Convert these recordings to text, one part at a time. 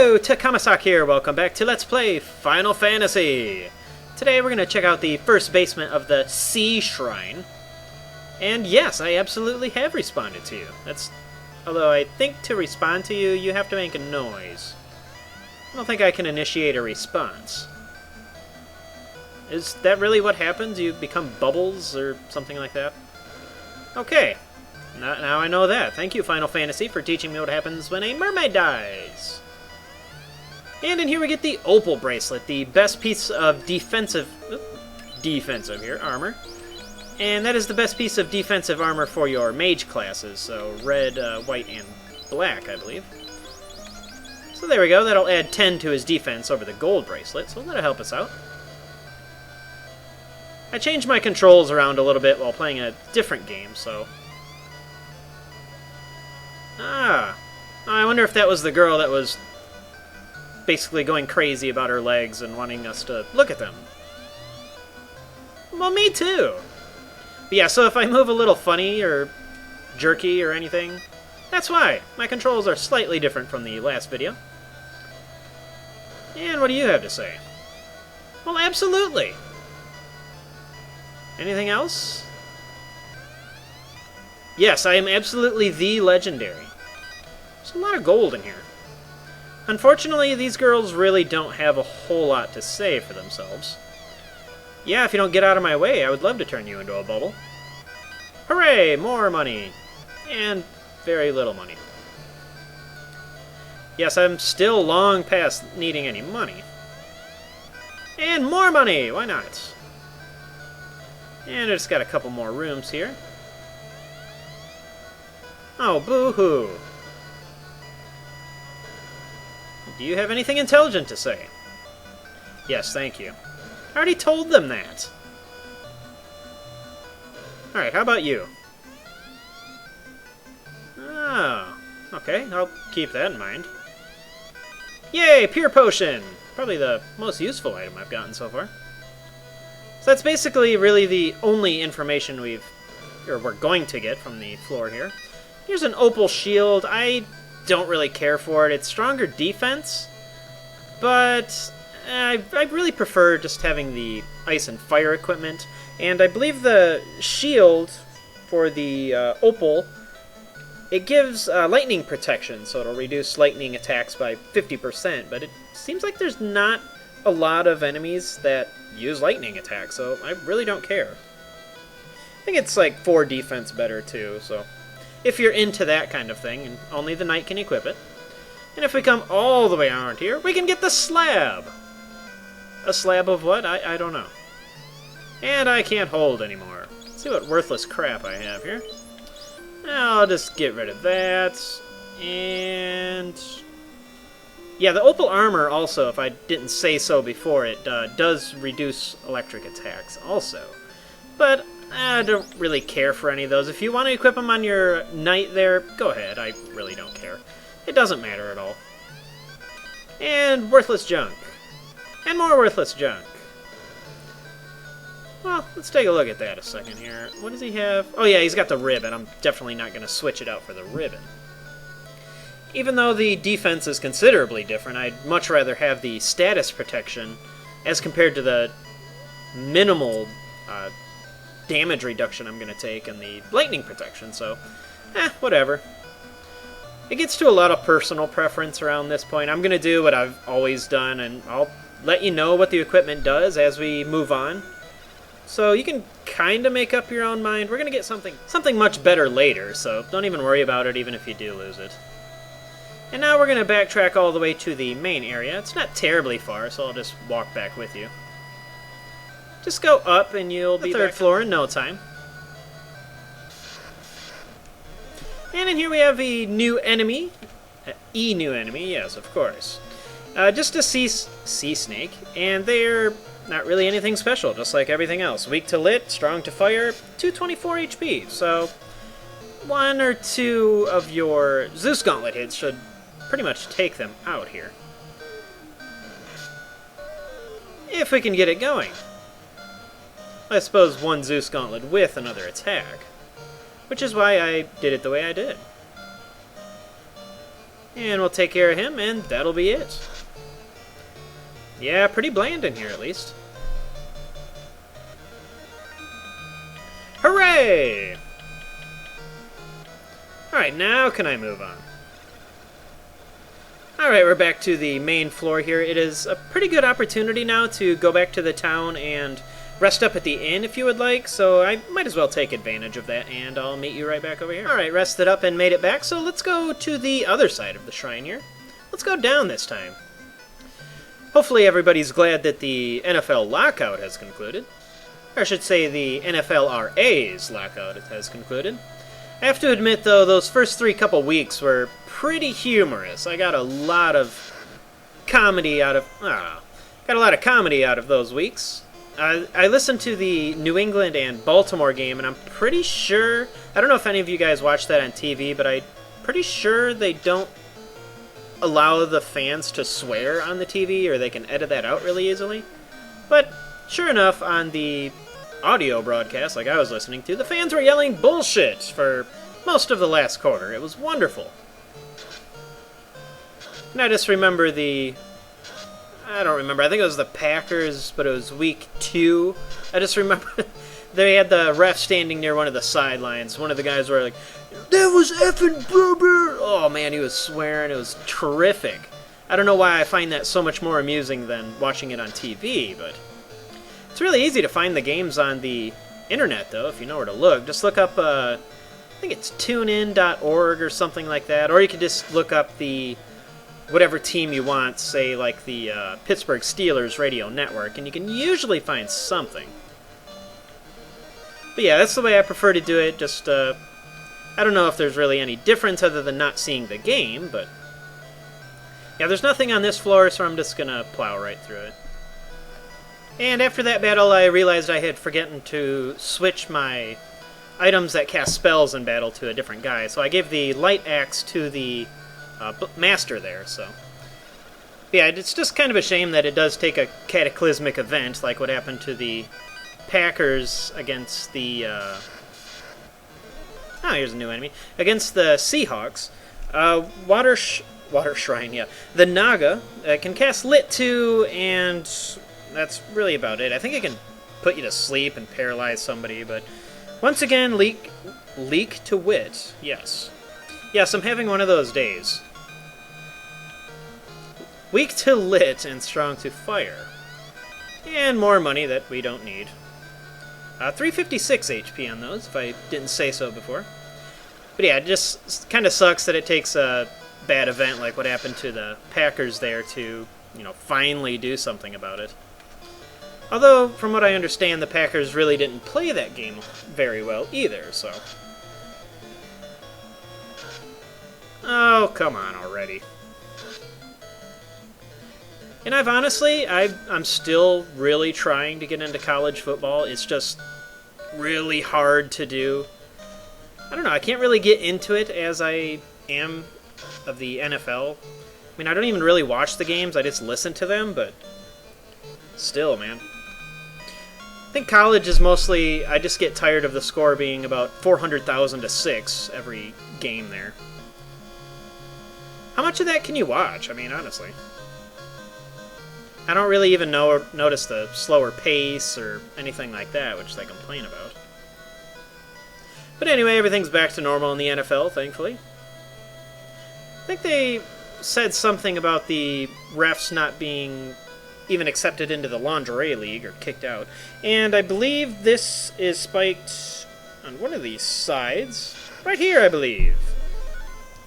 Hello, Takamasak here. Welcome back to Let's Play Final Fantasy. Today we're going to check out the first basement of the Sea Shrine. And yes, I absolutely have responded to you. Although I think to respond to you, you have to make a noise. I don't think I can initiate a response. Is that really what happens? You become bubbles or something like that? Okay. Now I know that. Thank you, Final Fantasy, for teaching me what happens when a mermaid dies. And in here we get the Opal bracelet, the best piece of defensive armor. And that is the best piece of defensive armor for your mage classes, so red, white, and black, I believe. So there we go, that'll add 10 to his defense over the gold bracelet, so that'll help us out. I changed my controls around a little bit while playing a different game, so... I wonder if that was the girl that was basically going crazy about her legs and wanting us to look at them. Well, me too! But yeah, so if I move a little funny or jerky or anything, that's why. My controls are slightly different from the last video. And what do you have to say? Well, absolutely! Anything else? Yes, I am absolutely the legendary. There's a lot of gold in here. Unfortunately, these girls really don't have a whole lot to say for themselves. Yeah, if you don't get out of my way, I would love to turn you into a bubble. Hooray! More money! And very little money. Yes, I'm still long past needing any money. And more money! Why not? And I just got a couple more rooms here. Oh, boo-hoo. Do you have anything intelligent to say? Yes, thank you. I already told them that. Alright, how about you? Oh, okay, I'll keep that in mind. Yay, Pure Potion! Probably the most useful item I've gotten so far. So that's basically really the only information we're going to get from the floor here. Here's an Opal shield. I don't really care for it. It's stronger defense, but I really prefer just having the ice and fire equipment. And I believe the shield for the Opal, it gives lightning protection, so it'll reduce lightning attacks by 50%, but it seems like there's not a lot of enemies that use lightning attacks, so I really don't care. I think it's like 4 defense better too, so if you're into that kind of thing, and only the knight can equip it. And if we come all the way around here, we can get the slab! A slab of what? I don't know. And I can't hold anymore. Let's see what worthless crap I have here. I'll just get rid of that. And yeah, the Opal armor also, if I didn't say so before, it does reduce electric attacks also. But I don't really care for any of those. If you want to equip them on your knight there, go ahead. I really don't care. It doesn't matter at all. And worthless junk. And more worthless junk. Well, let's take a look at that a second here. What does he have? Oh yeah, he's got the ribbon. I'm definitely not going to switch it out for the ribbon. Even though the defense is considerably different, I'd much rather have the status protection as compared to the minimal damage reduction I'm going to take and the lightning protection, so whatever. It gets to a lot of personal preference around this point. I'm going to do what I've always done, and I'll let you know what the equipment does as we move on. So you can kind of make up your own mind. We're going to get something much better later, so don't even worry about it even if you do lose it. And now we're going to backtrack all the way to the main area. It's not terribly far, so I'll just walk back with you. Just go up and you'll be third floor in no time. And in here we have a new enemy. New enemy, yes, of course. Just a sea snake, and they're not really anything special, just like everything else. Weak to lit, strong to fire, 224 HP. So 1 or 2 of your Zeus Gauntlet hits should pretty much take them out here. If we can get it going. I suppose 1 Zeus Gauntlet with another attack. Which is why I did it the way I did. And we'll take care of him, and that'll be it. Yeah, pretty bland in here, at least. Hooray! Alright, now can I move on? Alright, we're back to the main floor here. It is a pretty good opportunity now to go back to the town and rest up at the inn if you would like, so I might as well take advantage of that, and I'll meet you right back over here. Alright, rested up and made it back, so let's go to the other side of the shrine here. Let's go down this time. Hopefully everybody's glad that the NFL lockout has concluded. Or I should say the NFLRA's lockout has concluded. I have to admit, though, those first couple weeks were pretty humorous. I got a lot of comedy out of... got a lot of comedy out of those weeks. I listened to the New England and Baltimore game, and I'm pretty sure... I don't know if any of you guys watched that on TV, but I'm pretty sure they don't allow the fans to swear on the TV, or they can edit that out really easily. But sure enough, on the audio broadcast, like I was listening to, the fans were yelling bullshit for most of the last quarter. It was wonderful. And I just remember I don't remember. I think it was the Packers, but it was week 2. I just remember they had the ref standing near one of the sidelines. One of the guys were like, "That was effing blubber!" Oh man, he was swearing. It was terrific. I don't know why I find that so much more amusing than watching it on TV, but it's really easy to find the games on the internet, though, if you know where to look. Just look up, I think it's tunein.org or something like that, or you could just look up the whatever team you want, say like the Pittsburgh Steelers radio network, and you can usually find something. But yeah, that's the way I prefer to do it. Just, I don't know if there's really any difference other than not seeing the game, but yeah, there's nothing on this floor, so I'm just gonna plow right through it. And after that battle, I realized I had forgotten to switch my items that cast spells in battle to a different guy, so I gave the light axe to the master there, so... Yeah, it's just kind of a shame that it does take a cataclysmic event, like what happened to the Packers against the... here's a new enemy. Against the Seahawks. Water Shrine, yeah. The Naga can cast Lit 2, and that's really about it. I think it can put you to sleep and paralyze somebody, but once again, leak to wit, yes. Yes, I'm having one of those days. Weak to lit and strong to fire. And more money that we don't need. 356 HP on those, if I didn't say so before. But yeah, it just kind of sucks that it takes a bad event like what happened to the Packers there to, finally do something about it. Although, from what I understand, the Packers really didn't play that game very well either, so... Oh, come on already. And I'm still really trying to get into college football. It's just really hard to do. I don't know, I can't really get into it as I am of the NFL. I mean, I don't even really watch the games, I just listen to them, but still, man. I think college is mostly, I just get tired of the score being about 400,000 to 6 every game there. How much of that can you watch? I mean, honestly. I don't really even notice the slower pace or anything like that, which they complain about. But anyway, everything's back to normal in the NFL, thankfully. I think they said something about the refs not being even accepted into the lingerie league or kicked out. And I believe this is spiked on one of these sides. Right here, I believe.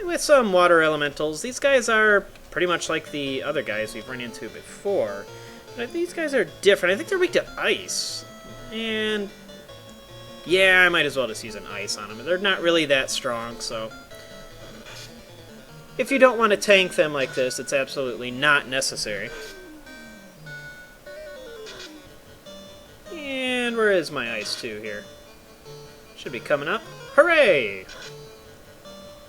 With some water elementals. These guys are pretty much like the other guys we've run into before. But these guys are different. I think they're weak to ice. And yeah, I might as well just use an ice on them. They're not really that strong, so if you don't want to tank them like this, it's absolutely not necessary. And where is my ice 2 here? Should be coming up. Hooray!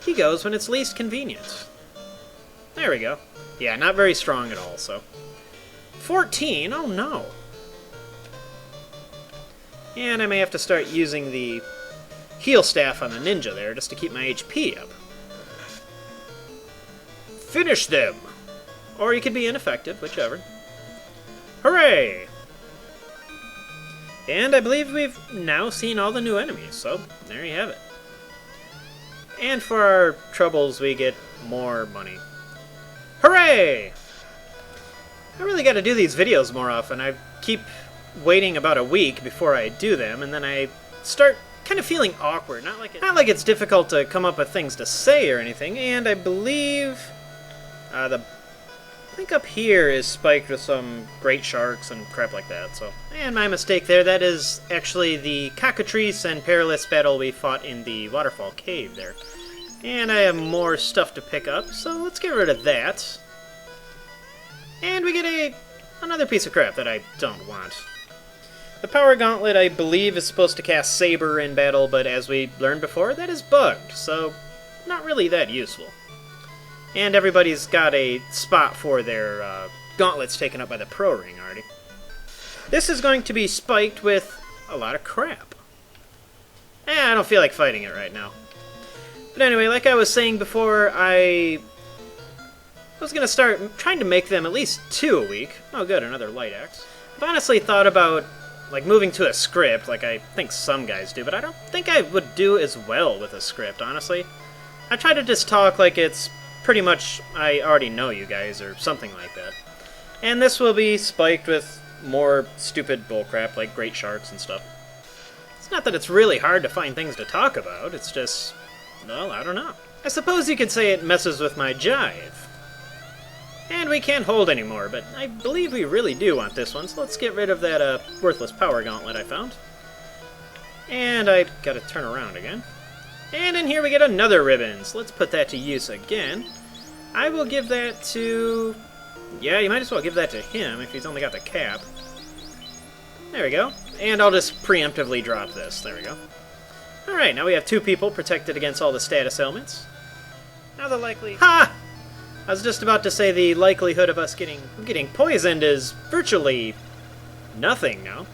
He goes when it's least convenient. There we go. Yeah, not very strong at all, so. 14? Oh no. And I may have to start using the heal staff on the ninja there just to keep my HP up. finish them! Or you could be ineffective, whichever. Hooray! And I believe we've now seen all the new enemies, so there you have it. And for our troubles, we get more money. Hooray! I really got to do these videos more often. I keep waiting about a week before I do them, and then I start kind of feeling awkward. Not like it's difficult to come up with things to say or anything. And I believe I think up here is spiked with some great sharks and crap like that. So, and my mistake there. That is actually the cockatrice and perilous battle we fought in the waterfall cave there. And I have more stuff to pick up, so let's get rid of that. And we get another piece of crap that I don't want. The power gauntlet, I believe, is supposed to cast Saber in battle, but as we learned before, that is bugged, so not really that useful. And everybody's got a spot for their gauntlets taken up by the pro ring already. This is going to be spiked with a lot of crap. I don't feel like fighting it right now. But anyway, like I was saying before, I was going to start trying to make them at least 2 a week. Oh good, another light axe. I've honestly thought about like moving to a script, like I think some guys do, but I don't think I would do as well with a script, honestly. I try to just talk like it's pretty much I already know you guys, or something like that. And this will be spiked with more stupid bullcrap, like great sharks and stuff. It's not that it's really hard to find things to talk about, it's just, well, I don't know. I suppose you could say it messes with my jive. And we can't hold anymore, but I believe we really do want this one, so let's get rid of that worthless power gauntlet I found. And I gotta turn around again. And in here we get another ribbon, so let's put that to use again. I will give that to... yeah, you might as well give that to him if he's only got the cap. There we go. And I'll just preemptively drop this. There we go. Alright, now we have 2 people protected against all the status elements. Now the likely... ha! I was just about to say the likelihood of us getting poisoned is virtually nothing now.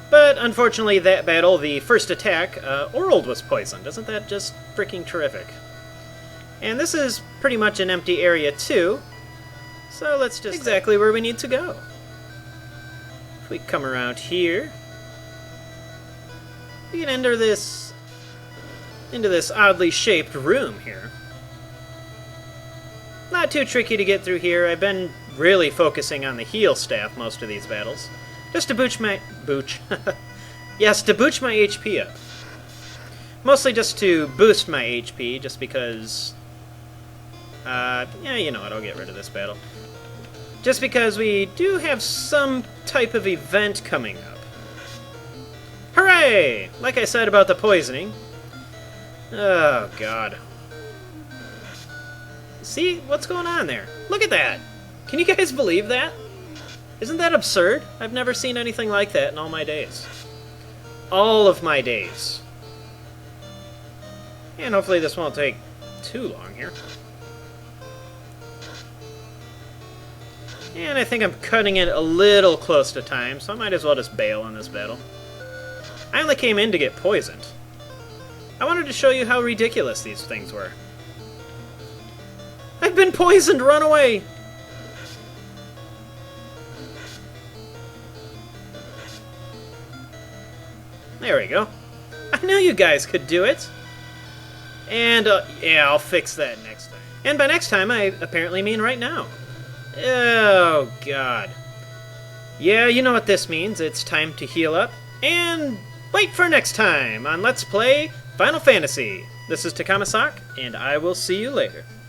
But unfortunately, that battle, the first attack, Orald was poisoned. Isn't that just freaking terrific? And this is pretty much an empty area too, so let's just exactly where we need to go. If we come around here, we can enter this into this oddly shaped room here. Not too tricky to get through here. I've been really focusing on the heal staff most of these battles. Just to boost my... yes, to boost my HP up. Mostly just to boost my HP, just because... yeah, you know what, I'll get rid of this battle. Just because we do have some type of event coming up. Hooray! Like I said about the poisoning. Oh, God. See? What's going on there? Look at that! Can you guys believe that? Isn't that absurd? I've never seen anything like that in all my days. All of my days. And hopefully this won't take too long here. And I think I'm cutting it a little close to time, so I might as well just bail on this battle. I only came in to get poisoned. I wanted to show you how ridiculous these things were. I've been poisoned! Run away! There we go. I knew you guys could do it! And, yeah, I'll fix that next time. And by next time, I apparently mean right now. Oh, God. Yeah, you know what this means. It's time to heal up. And wait for next time on Let's Play Final Fantasy. This is Takamasak, and I will see you later.